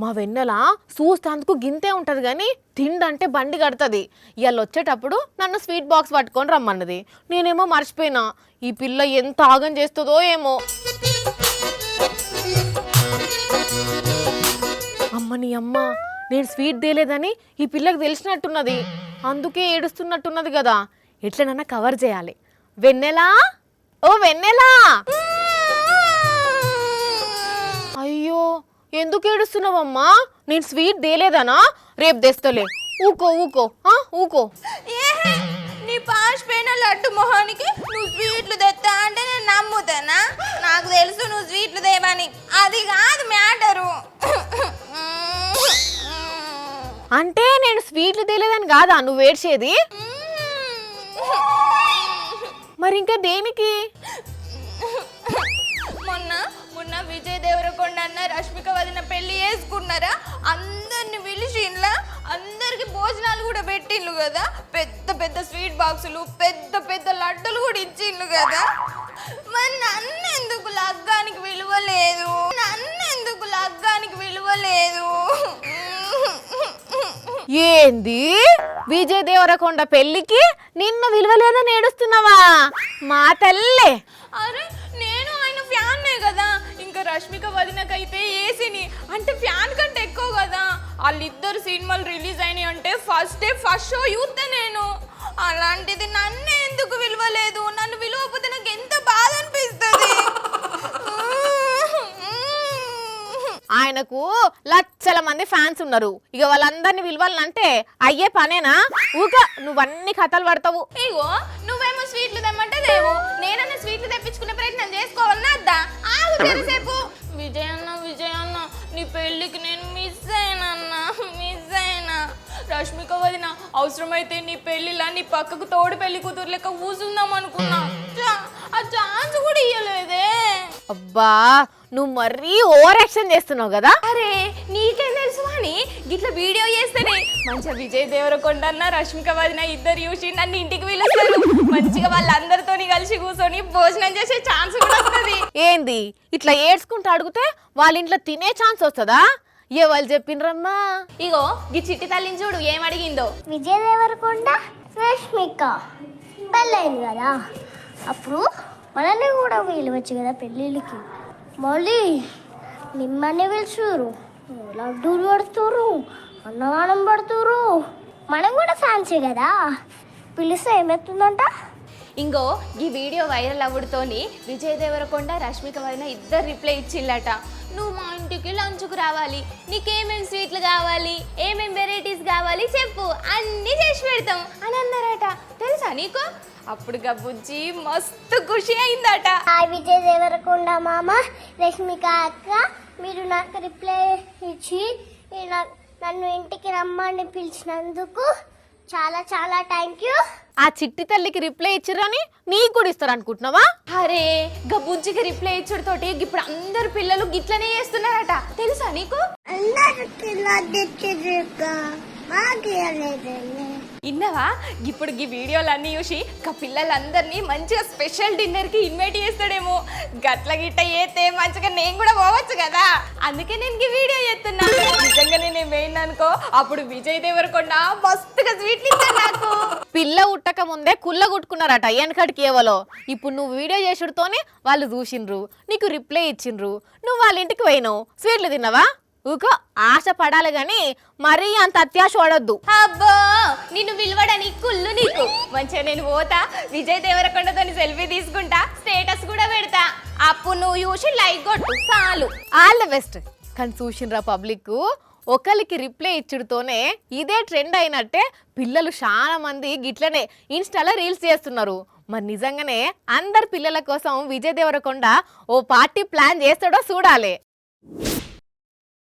మా వెన్నెల చూస్తాందుకు గింతే ఉంటది కానీ తిండంటే బండి కడుతుంది. ఇవాళ వచ్చేటప్పుడు నన్ను స్వీట్ బాక్స్ పట్టుకొని రమ్మన్నది. నేనేమో మర్చిపోయినా. ఈ పిల్ల ఎంత ఆగం చేస్తుందో ఏమో. అమ్మని అమ్మ, నేను స్వీట్ తేలేదని ఈ పిల్లకి తెలిసినట్టున్నది. అందుకే ఏడుస్తున్నట్టున్నది కదా. ఎట్లనన్నా కవర్ చేయాలి. వెన్నెలా, ఓ వెన్నెలా. అయ్యో, ఎందుకు ఏడుస్తున్నావమ్మా? నేను స్వీట్ తేలేదనా? రేపు తెస్తలే. ఊకో ఊకో ఊకో. నీ పాసిపోయిన లడ్డు మొహానికి నువ్వు స్వీట్లు తెస్తా అంటే నేను నమ్ముతానా? నాకు తెలుసు నువ్వు స్వీట్లు తేవని. అది కాదు మ్యాటరు. అంటే నేను స్వీట్లు తేలేదని కాదా నువ్వు ఏడ్చేది? మరి ఇంకా దేనికి? మొన్న విజయ్ దేవరకొండ అన్న రష్మిక వదిన పెళ్లి చేసుకున్నారా? అందరిని పిలిచిండ్లా, అందరికి భోజనాలు కూడా పెట్టిండ్లు కదా. పెద్ద పెద్ద స్వీట్ బాక్సులు, పెద్ద పెద్ద లడ్డులు కూడా ఇచ్చిండ్లు కదా. మరి నన్నెందుకు లగ్గానికి విలువలేదు? నన్నెందుకు లగ్గానికి విలువలేదు? ఏంది? విజయ్ దేవరకొండ పెళ్లికి నిన్ను విలువలేదని ఏడుస్తున్నావా? మా తల్లే. అరే నేను ఆయన ఫ్యాన్నే కదా. ఇంకా రష్మిక వదినకైతే ఏసీని అంటే ఫ్యాన్ కంటే ఎక్కువ కదా. వాళ్ళిద్దరు సినిమాలు రిలీజ్ అయినాయి అంటే ఫస్ట్ డే ఫస్ట్ షో చూస్తే నేను. అలాంటిది నన్ను ఎందుకు విలువలేదు? నన్ను విలువకపోతే నాకు ఎంత బాధ అనిపిస్తుంది. ఆయనకు లక్షల మంది ఫ్యాన్స్ ఉన్నారు. ఇక వాళ్ళందరినీ విలువాలంటే అయ్యే పనేనా? ఊక నువ్వన్నీ కథలు పడతావు. ఇగో నువ్వేమో స్వీట్లు తెమ్మంటే దేవు, నేనన్నా స్వీట్లు తెప్పించుకునే ప్రయత్నం చేసుకోవాలన్నా అద్దా. ఆగు తెరసేపు. విజయ్ అన్న నీ పెళ్ళికి నేను మిస్ అయినా. రష్మిక వదిన అవసరమైతే నీ పెళ్ళిలా నీ పక్కకు తోడు పెళ్లి కూతురు లెక్క కూసుందాం అనుకున్నా. ఆ ఛాన్స్ కూడా ఇయ్యలేదే. అబ్బా, నువ్వు మరీ ఓవర్ యాక్షన్ చేస్తున్నావు కదా. అరే నీకేం తెలుసు అని గిట్లా వీడియో చేస్తేనే మంచిగా విజయ్ దేవరకొండ అన్న రష్మిక వదిన ఇద్దరు చూసి నన్ను ఇంటికి పిలుస్తారు. మంచిగా వాళ్ళందరితో కలిసి కూర్చొని భోజనం చేసే ఛాన్స్ కూడా వస్తుంది. ఏంది ఇట్లా ఏడ్చుకుంటూ అడిగితే వాళ్ళ ఇంట్లో తినే ఛాన్స్ వస్తుందా? ఏ వాళ్ళు చెప్పిండ్రమ్మా? ఇగో ఈ చిట్టి తల్లిని చూడు ఏం అడిగిందో. విజయ్ దేవరకొండ రష్మిక పెళ్ళైంది కదా, అప్పుడు మనల్ని కూడా పిలవచ్చు కదా పెళ్ళిళ్ళకి. మళ్ళీ మిమ్మల్ని పిలుచురు, లడ్డూలు పడుతురు, అన్నదానం పడుతురు. మనం కూడా ఫ్యాన్సీ కదా, పిలిస్తే ఏమవుతుందంట? ఇంకో ఈ వీడియో వైరల్ అవ్వడుతోని విజయ్ దేవరకొండ రష్మిక వదిన ఇద్దరు రిప్లై ఇచ్చిల్లట. నువ్వు మా ఇంటికి లంచ్కు రావాలి, నీకేమేమి స్వీట్లు కావాలి, ఏమేమి వెరైటీస్ కావాలి చెప్పు, అన్నీ చేసి పెడతాం అని అన్నారట. తెలుసా నీకు? అప్పుడు గబ్బుజ్జి మస్తు ఖుషి అయిందట. హాయ్ విజయ్ దేవరకొండ మామ, రష్మిక అక్క, మీరు నాకు రిప్లై ఇచ్చి నన్ను ఇంటికి రమ్మని పిలిచినందుకు చాలా చాలా థ్యాంక్ యూ. ఆ చిట్టి తల్లికి రిప్లై ఇచ్చిరని నీకు కూడా ఇస్తారు అనుకుంటున్నావా? అరే గబ్బుజ్జికి రిప్లై ఇచ్చడితోటి ఇప్పుడు అందరు పిల్లలు గిట్లనే చేస్తున్నారట. తెలుసా నీకు? ఇన్నవా? ఇప్పుడు ఈ వీడియోలన్నీ చూసి పిల్లలందరినీ మంచిగా స్పెషల్ డిన్నర్ కి ఇన్వైట్ చేస్తాడేమో. గట్ల గిట్ట చేస్తే మంచిగా నేను కూడా పోవచ్చు కదా. అందుకే నేను ఈ వీడియో చేస్తున్నా. నిజంగా నేను పోయినా అనుకో, అప్పుడు విజయ్ దేవరకొండ మస్తుగా స్వీట్లు ఇస్తాడు నాకు. పిల్ల ఉట్టక ముందే కుల్ల కుట్టుకున్నారట వెనకడికి ఎవలో. ఇప్పుడు నువ్వు వీడియో చేసుడుతోనే వాళ్ళు చూసిండ్రు, నీకు రిప్లై ఇచ్చిండ్రు, నువ్వు వాళ్ళ ఇంటికి పోయినావు, స్వీట్లు తిన్నావా? ఊకో, ఆశ పడాలి గాని మరీ అంత అత్యాశ పడొద్దు. అబ్బో, నిన్ను విలువడానికి కుళ్ళు నీకు. మంచిగా నేను పోతా, విజయ్ దేవరకొండతో సెల్ఫీ తీసుకుంటా, స్టేటస్ కూడా పెడతా. అప్పుడు నువ్వు చూసి లైక్ కొట్టు చాలు. All the best. కానీ చూసిండ్రా పబ్లిక్, ఒకరికి రిప్లై ఇచ్చుడుతోనే ఇదే ట్రెండ్ అయినట్టే పిల్లలు చాలా మంది గిట్లనే ఇన్స్టాలో రీల్స్ చేస్తున్నారు. మరి నిజంగానే అందరు పిల్లల కోసం విజయ్ దేవరకొండ ఓ పార్టీ ప్లాన్ చేస్తాడో చూడాలి.